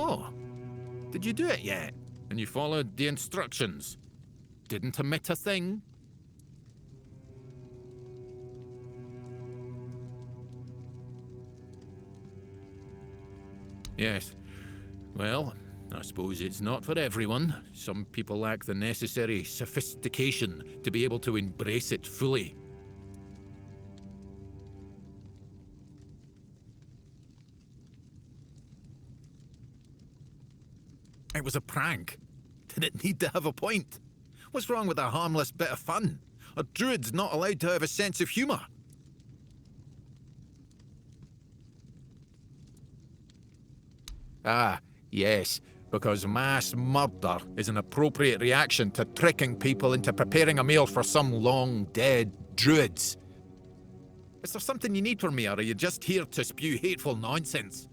Oh, did you do it yet? And you followed the instructions? Didn't omit a thing? Yes. Well, I suppose it's not for everyone. Some people lack the necessary sophistication to be able to embrace it fully. It was a prank. Did it need to have a point? What's wrong with a harmless bit of fun? A druid's not allowed to have a sense of humour. Ah, yes, because mass murder is an appropriate reaction to tricking people into preparing a meal for some long-dead druids. Is there something you need from me, or are you just here to spew hateful nonsense?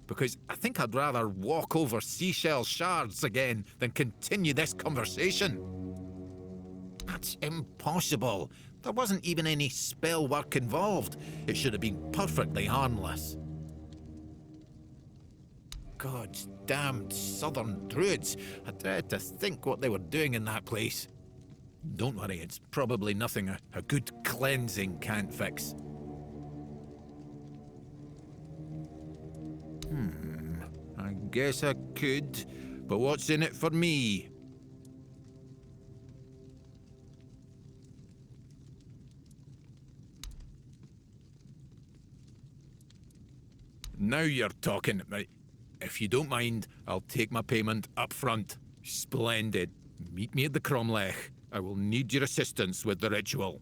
Because I think I'd rather walk over seashell shards again than continue this conversation. That's impossible. There wasn't even any spell work involved. It should have been perfectly harmless. God's damned southern druids. I dread to think what they were doing in that place. Don't worry, it's probably nothing a good cleansing can't fix. I guess I could, but what's in it for me? Now you're talking. If you don't mind, I'll take my payment up front. Splendid. Meet me at the Cromlech. I will need your assistance with the ritual.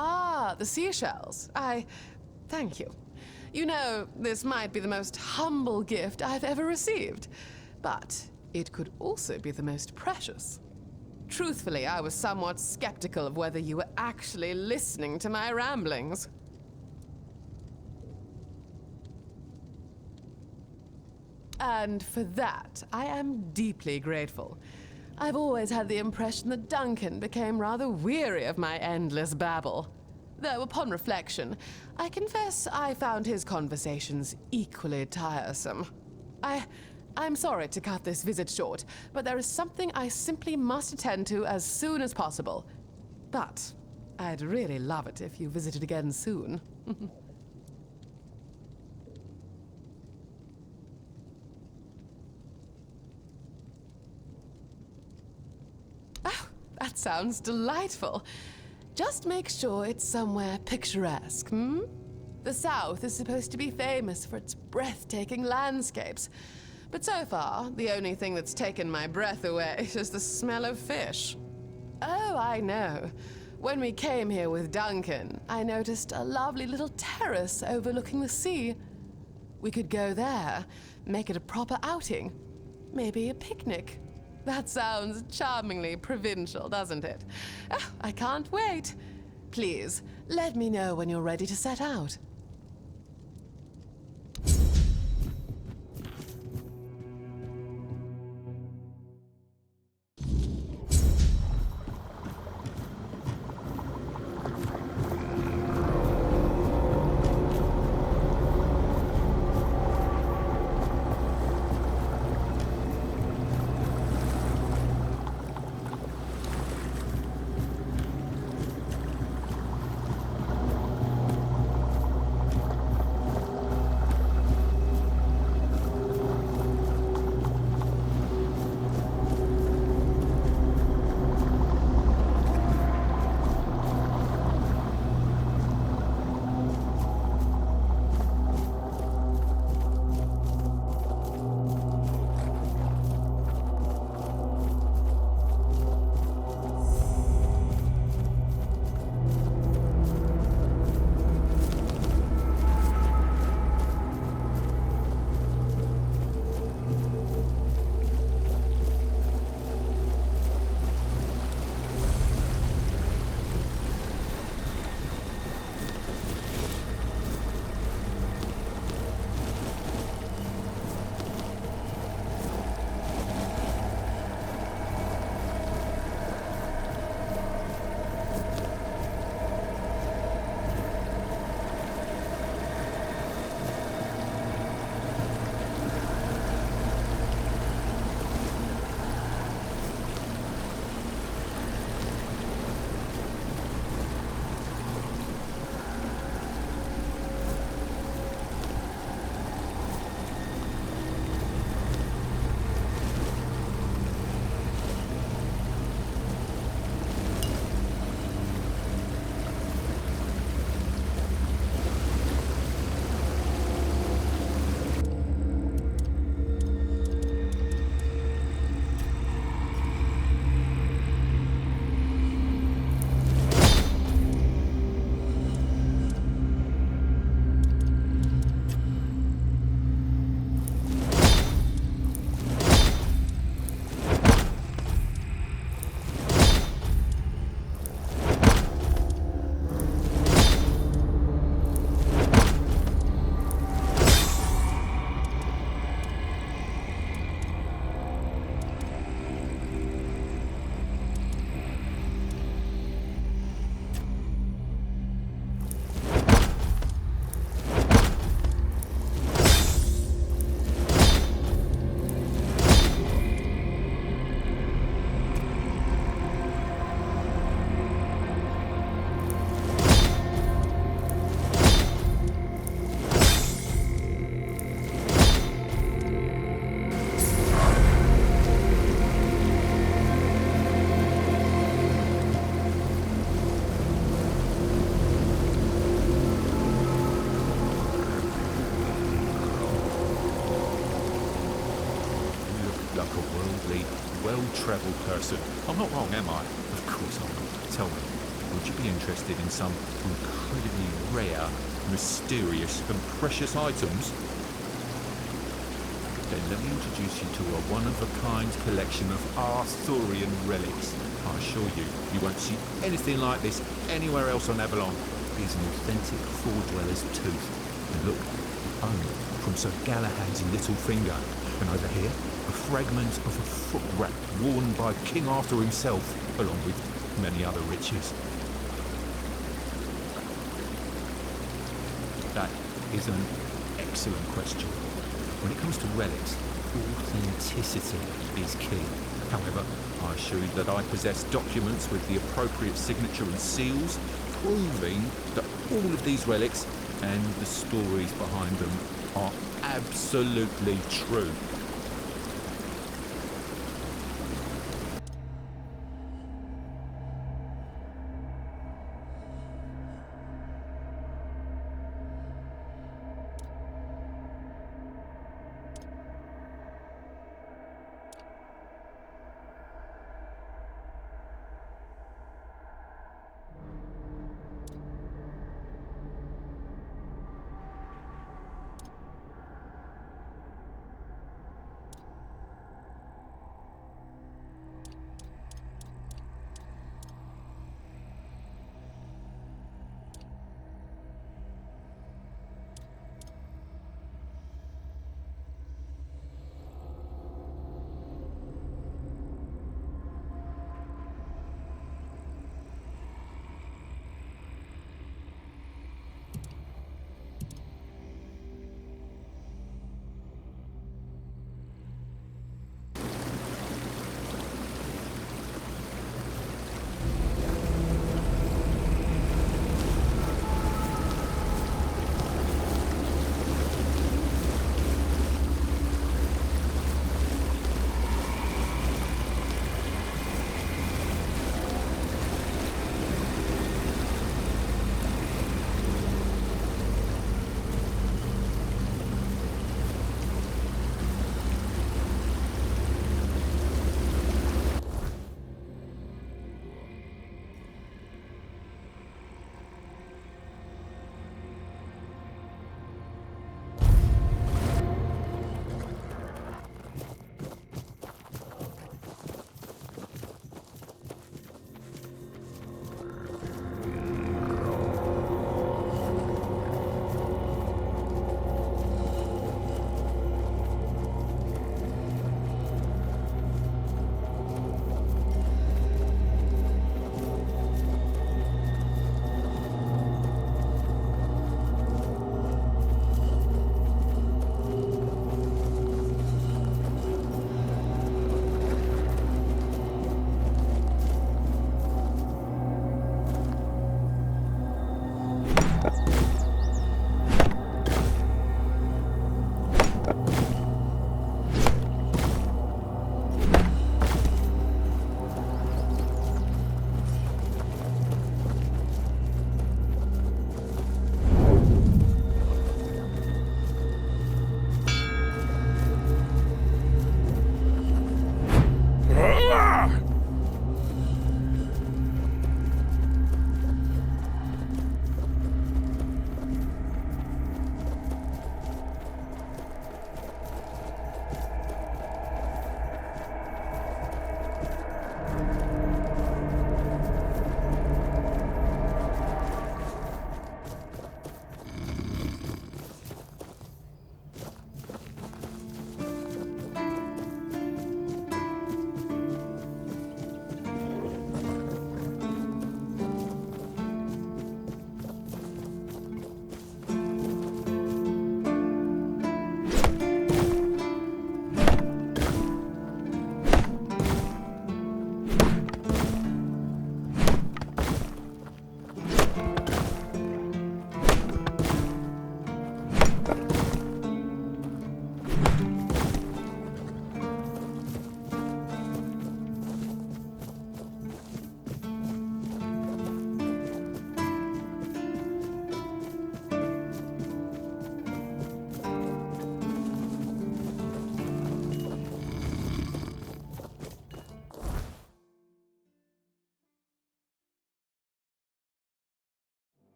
Ah, the seashells. Thank you. You know, this might be the most humble gift I've ever received, but it could also be the most precious. Truthfully, I was somewhat skeptical of whether you were actually listening to my ramblings. And for that, I am deeply grateful. I've always had the impression that Duncan became rather weary of my endless babble. Though, upon reflection, I confess I found his conversations equally tiresome. I'm sorry to cut this visit short, but there is something I simply must attend to as soon as possible. But I'd really love it if you visited again soon. Oh, that sounds delightful. Just make sure it's somewhere picturesque, hmm? The South is supposed to be famous for its breathtaking landscapes. But so far, the only thing that's taken my breath away is the smell of fish. Oh, I know. When we came here with Duncan, I noticed a lovely little terrace overlooking the sea. We could go there, make it a proper outing. Maybe a picnic. That sounds charmingly provincial, doesn't it? Oh, I can't wait. Please, let me know when you're ready to set out. well-travelled person. I'm not wrong, am I? Of course I'm not. Tell me. Would you be interested in some incredibly rare, mysterious and precious items? Then let me introduce you to a one-of-a-kind collection of Arthurian relics. I assure you, you won't see anything like this anywhere else on Avalon. Here's an authentic Four-Dweller's tooth. And look, bone from Sir Galahad's little finger. And over here, a fragment of a foot wrap worn by King Arthur himself, along with many other riches. That is an excellent question. When it comes to relics, authenticity is key. However, I assure you that I possess documents with the appropriate signature and seals, proving that all of these relics and the stories behind them are absolutely true.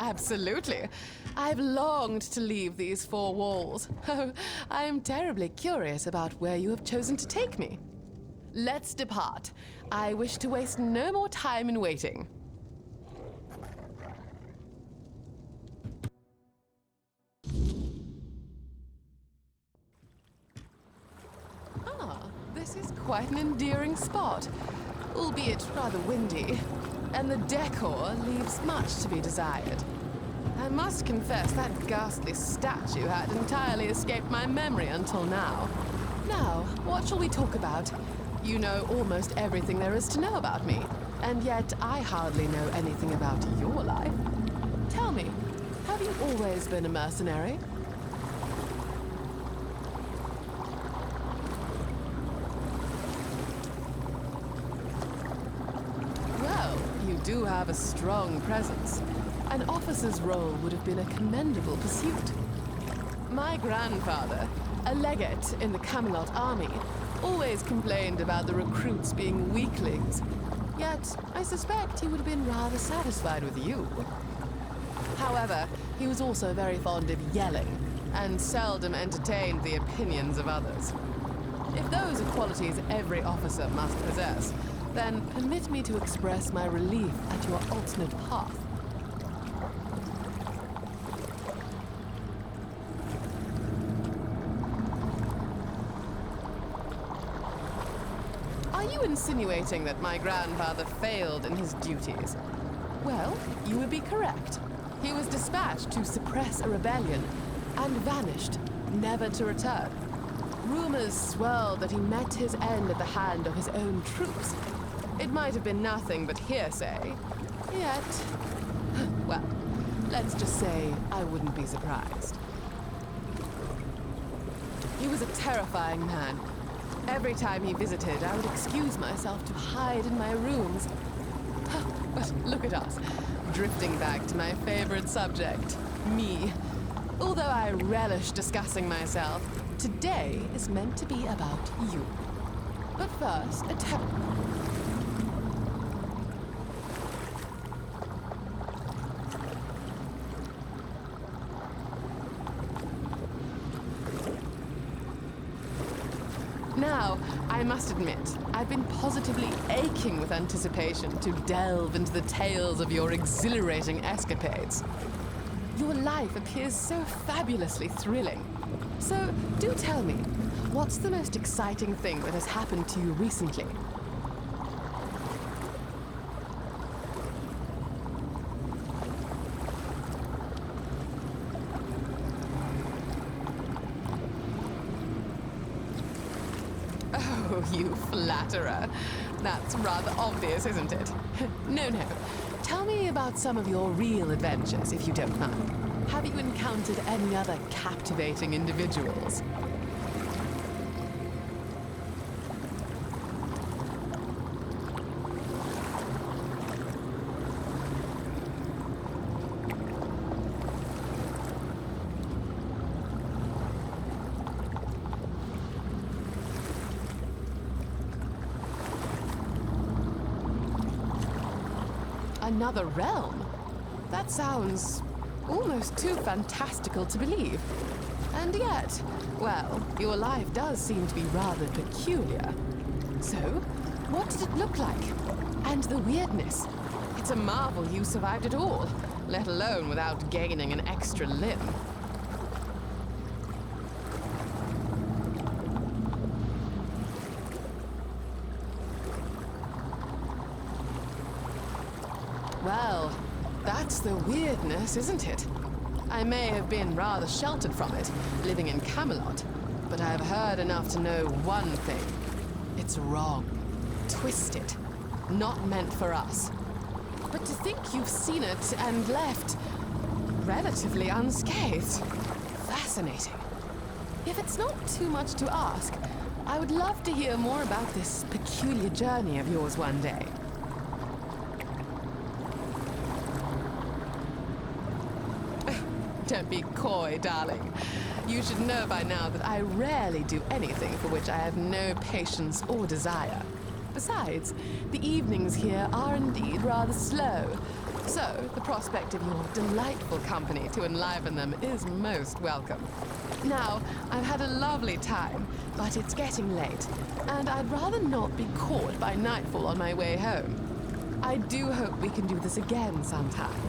absolutely. I've longed to leave these four walls. Oh, I am terribly curious about where you have chosen to take me. Let's depart. I wish to waste no more time in waiting. This is quite an endearing spot, albeit rather windy, and the decor leaves much to be desired. I must confess that ghastly statue had entirely escaped my memory until now. Now, what shall we talk about? You know almost everything there is to know about me, and yet I hardly know anything about your life. Tell me, have you always been a mercenary? You do have a strong presence. An officer's role would have been a commendable pursuit. My grandfather, a legate in the Camelot army, always complained about the recruits being weaklings. Yet, I suspect he would have been rather satisfied with you. However, he was also very fond of yelling, and seldom entertained the opinions of others. If those are qualities every officer must possess, then permit me to express my relief at your alternate path. Are you insinuating that my grandfather failed in his duties? Well, you would be correct. He was dispatched to suppress a rebellion and vanished, never to return. Rumors swirled that he met his end at the hand of his own troops. It might have been nothing but hearsay, yet... well, let's just say I wouldn't be surprised. He was a terrifying man. Every time he visited, I would excuse myself to hide in my rooms. But look at us, drifting back to my favorite subject, me. Although I relish discussing myself, today is meant to be about you. But first, Now, I must admit, I've been positively aching with anticipation to delve into the tales of your exhilarating escapades. Your life appears so fabulously thrilling. So, do tell me, what's the most exciting thing that has happened to you recently? Oh, you flatterer. That's rather obvious, isn't it? No. Tell me about some of your real adventures, if you don't mind. Have you encountered any other captivating individuals? Another realm? That sounds almost too fantastical to believe. And yet, well, your life does seem to be rather peculiar. So, what did it look like? And the weirdness? It's a marvel you survived at all, let alone without gaining an extra limb. Well, that's the weirdness, isn't it? I may have been rather sheltered from it, living in Camelot, but I've heard enough to know one thing. It's wrong, twisted, not meant for us. But to think you've seen it and left relatively unscathed. Fascinating. If it's not too much to ask, I would love to hear more about this peculiar journey of yours one day. Don't be coy, darling. You should know by now that I rarely do anything for which I have no patience or desire. Besides, the evenings here are indeed rather slow. So, the prospect of your delightful company to enliven them is most welcome. Now, I've had a lovely time, but it's getting late, and I'd rather not be caught by nightfall on my way home. I do hope we can do this again sometime.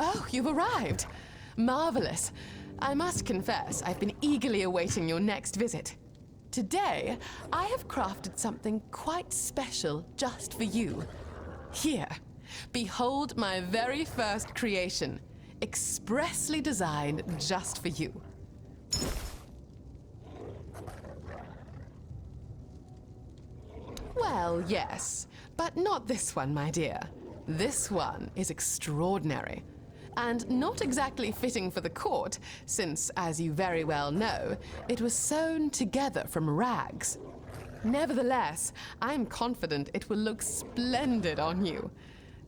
Oh, you've arrived. Marvelous. I must confess, I've been eagerly awaiting your next visit. Today, I have crafted something quite special just for you. Here, behold my very first creation, expressly designed just for you. Well, yes, but not this one, my dear. This one is extraordinary. And not exactly fitting for the court, since, as you very well know, it was sewn together from rags. Nevertheless, I'm confident it will look splendid on you.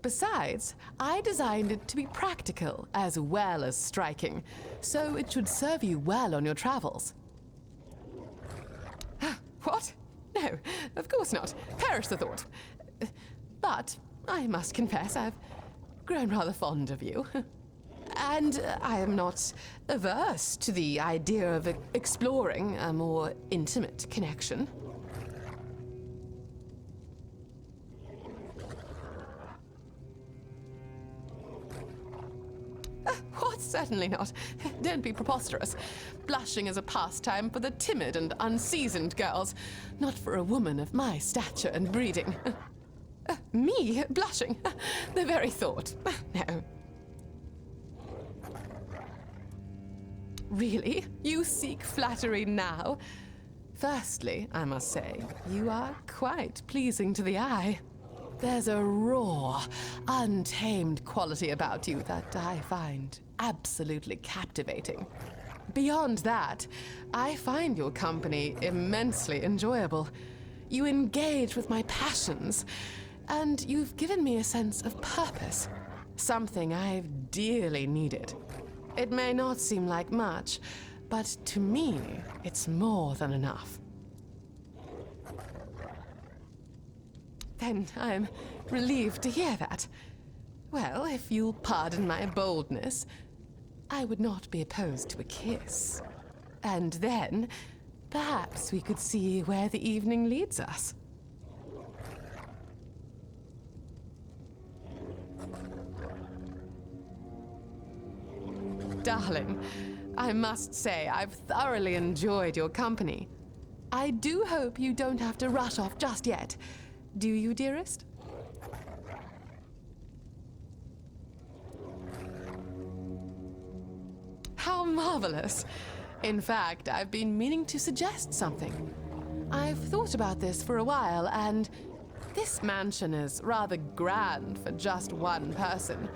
Besides, I designed it to be practical as well as striking, so it should serve you well on your travels. What? No, of course not. Perish the thought. But I must confess, I've grown rather fond of you. And I am not averse to the idea of exploring a more intimate connection. What? Certainly not. Don't be preposterous. Blushing is a pastime for the timid and unseasoned girls, not for a woman of my stature and breeding. Me blushing? The very thought. No. Really? You seek flattery now? Firstly, I must say, you are quite pleasing to the eye. There's a raw, untamed quality about you that I find absolutely captivating. Beyond that, I find your company immensely enjoyable. You engage with my passions, and you've given me a sense of purpose, something I've dearly needed. It may not seem like much, but to me, it's more than enough. Then I'm relieved to hear that. Well, if you'll pardon my boldness, I would not be opposed to a kiss. And then, perhaps we could see where the evening leads us. Darling, I must say I've thoroughly enjoyed your company. I do hope you don't have to rush off just yet. Do you, dearest? How marvelous! In fact, I've been meaning to suggest something. I've thought about this for a while, and this mansion is rather grand for just one person.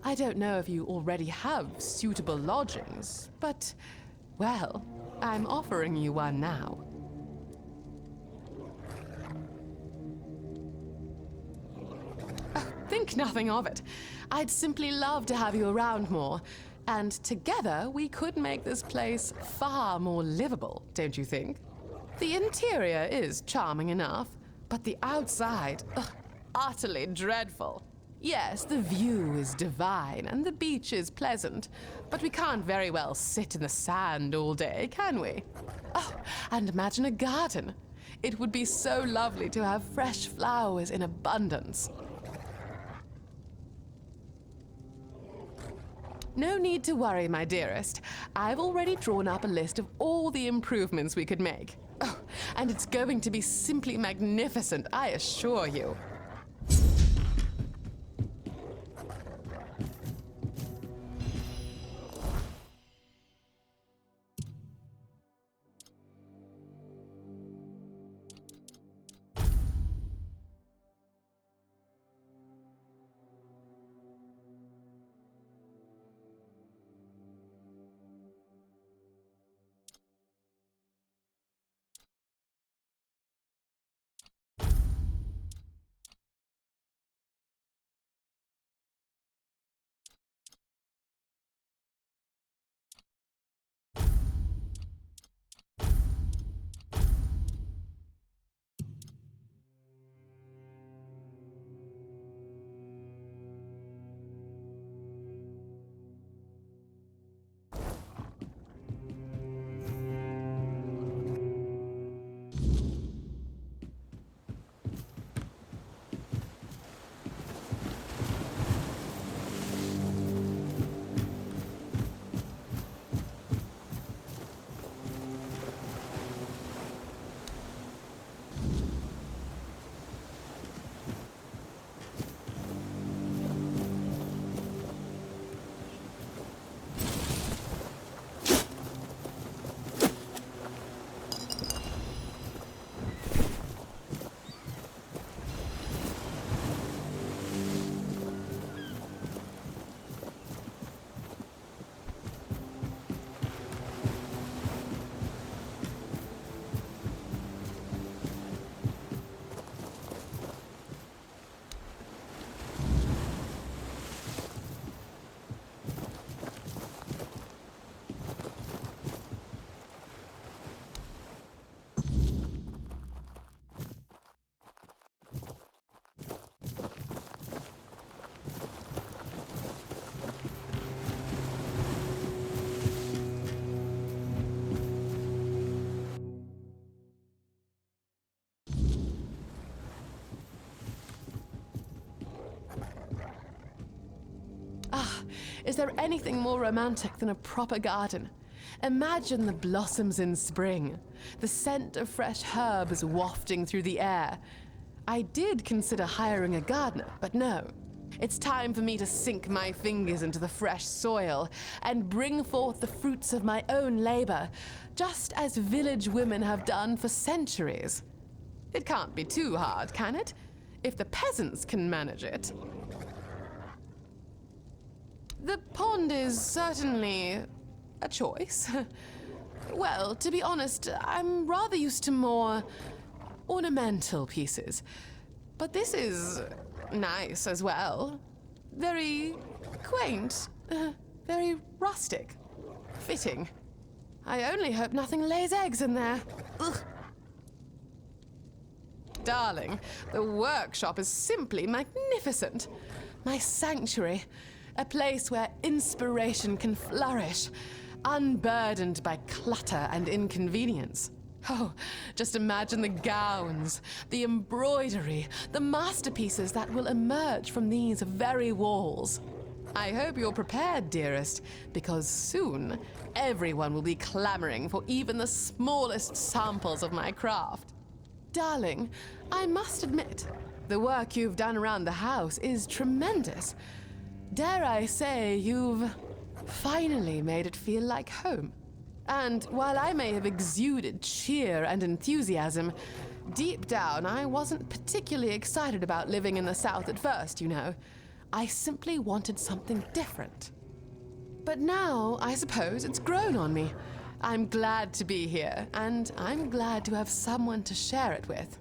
I don't know if you already have suitable lodgings, but, well, I'm offering you one now. Oh, think nothing of it. I'd simply love to have you around more, and together we could make this place far more livable, don't you think? The interior is charming enough, but the outside, utterly dreadful. Yes, the view is divine and the beach is pleasant, but we can't very well sit in the sand all day, can we? Oh, and imagine a garden. It would be so lovely to have fresh flowers in abundance. No need to worry, my dearest. I've already drawn up a list of all the improvements we could make. Oh, and it's going to be simply magnificent, I assure you. Is there anything more romantic than a proper garden? Imagine the blossoms in spring, the scent of fresh herbs wafting through the air. I did consider hiring a gardener, but no. It's time for me to sink my fingers into the fresh soil and bring forth the fruits of my own labor, just as village women have done for centuries. It can't be too hard, can it? If the peasants can manage it. The pond is certainly a choice. Well, to be honest, I'm rather used to more ornamental pieces. But this is nice as well. Very quaint, very rustic, fitting. I only hope nothing lays eggs in there. Ugh. Darling, the workshop is simply magnificent. My sanctuary, a place where inspiration can flourish, unburdened by clutter and inconvenience. Oh, just imagine the gowns, the embroidery, the masterpieces that will emerge from these very walls. I hope you're prepared, dearest, because soon everyone will be clamoring for even the smallest samples of my craft. Darling, I must admit, the work you've done around the house is tremendous. Dare I say, you've finally made it feel like home. And while I may have exuded cheer and enthusiasm, deep down I wasn't particularly excited about living in the South at first, you know. I simply wanted something different. But now, I suppose, it's grown on me. I'm glad to be here, and I'm glad to have someone to share it with.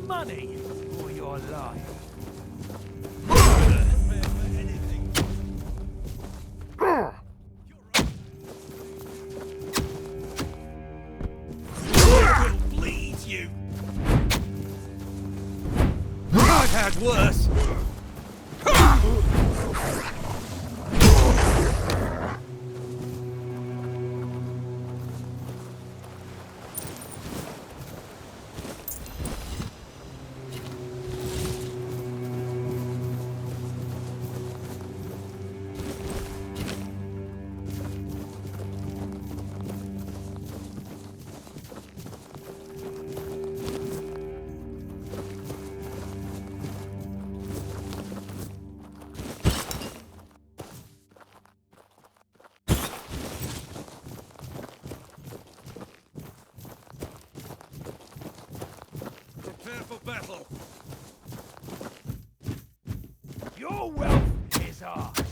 Money or your life? Will bleed you. I've had worse. battle! Your wealth is ours!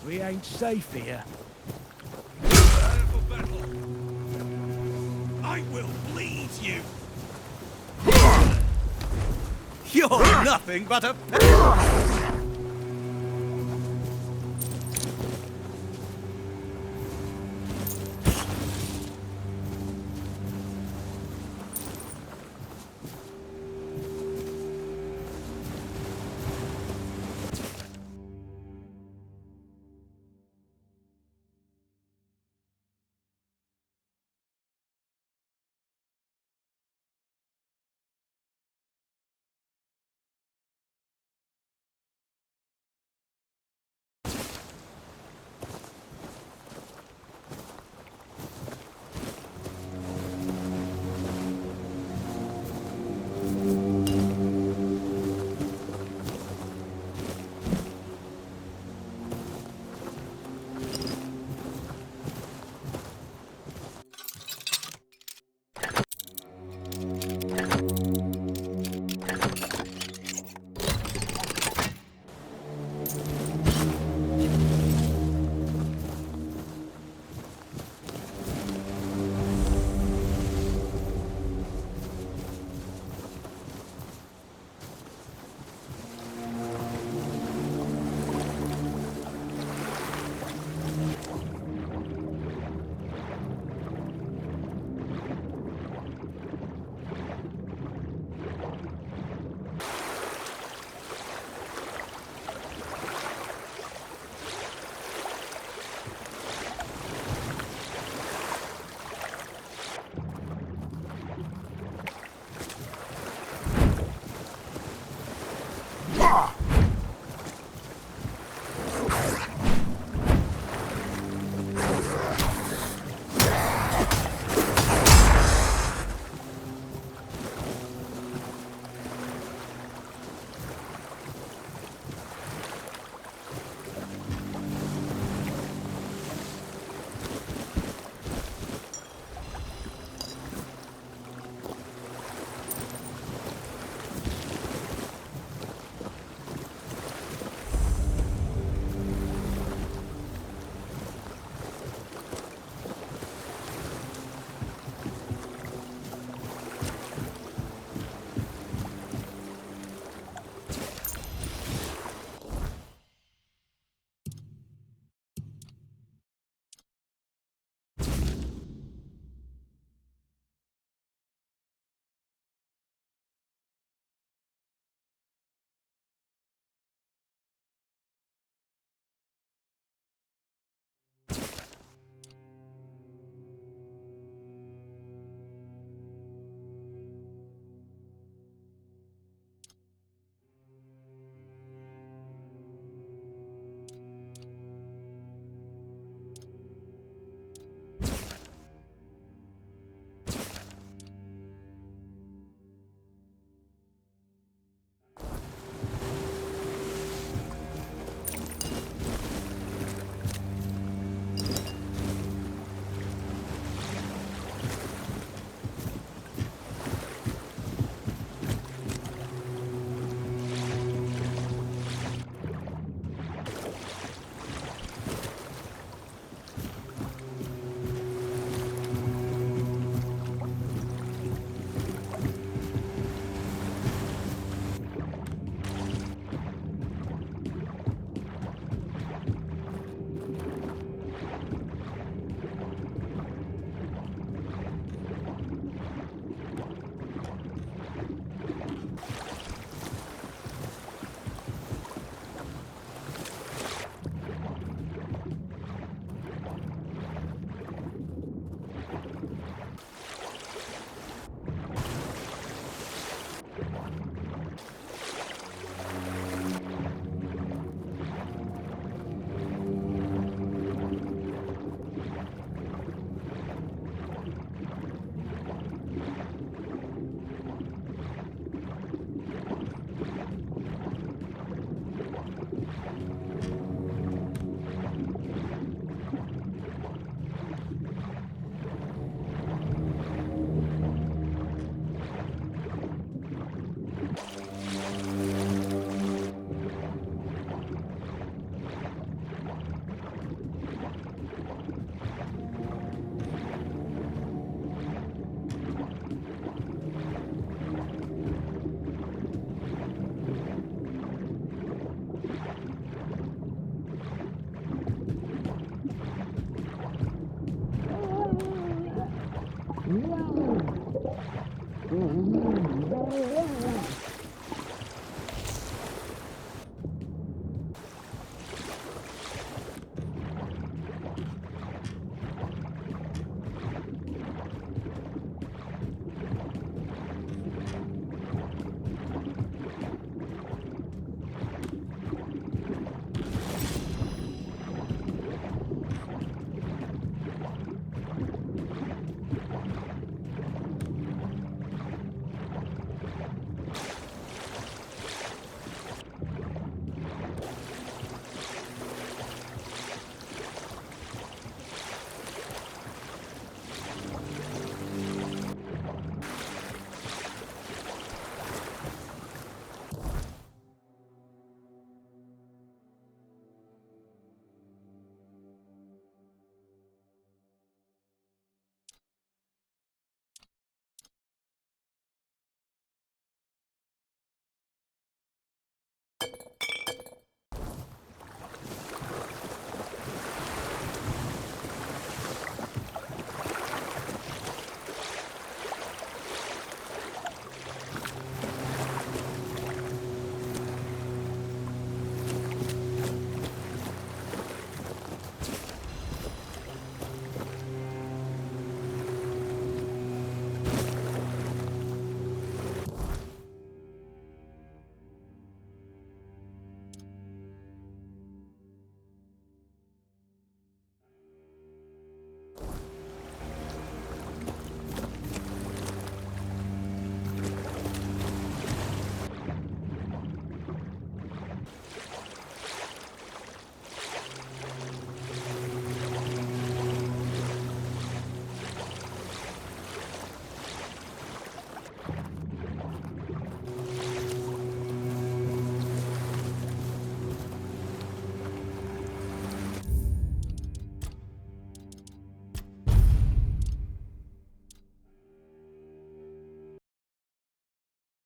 We ain't safe here. Prepare for battle! I will bleed you! You're nothing but a...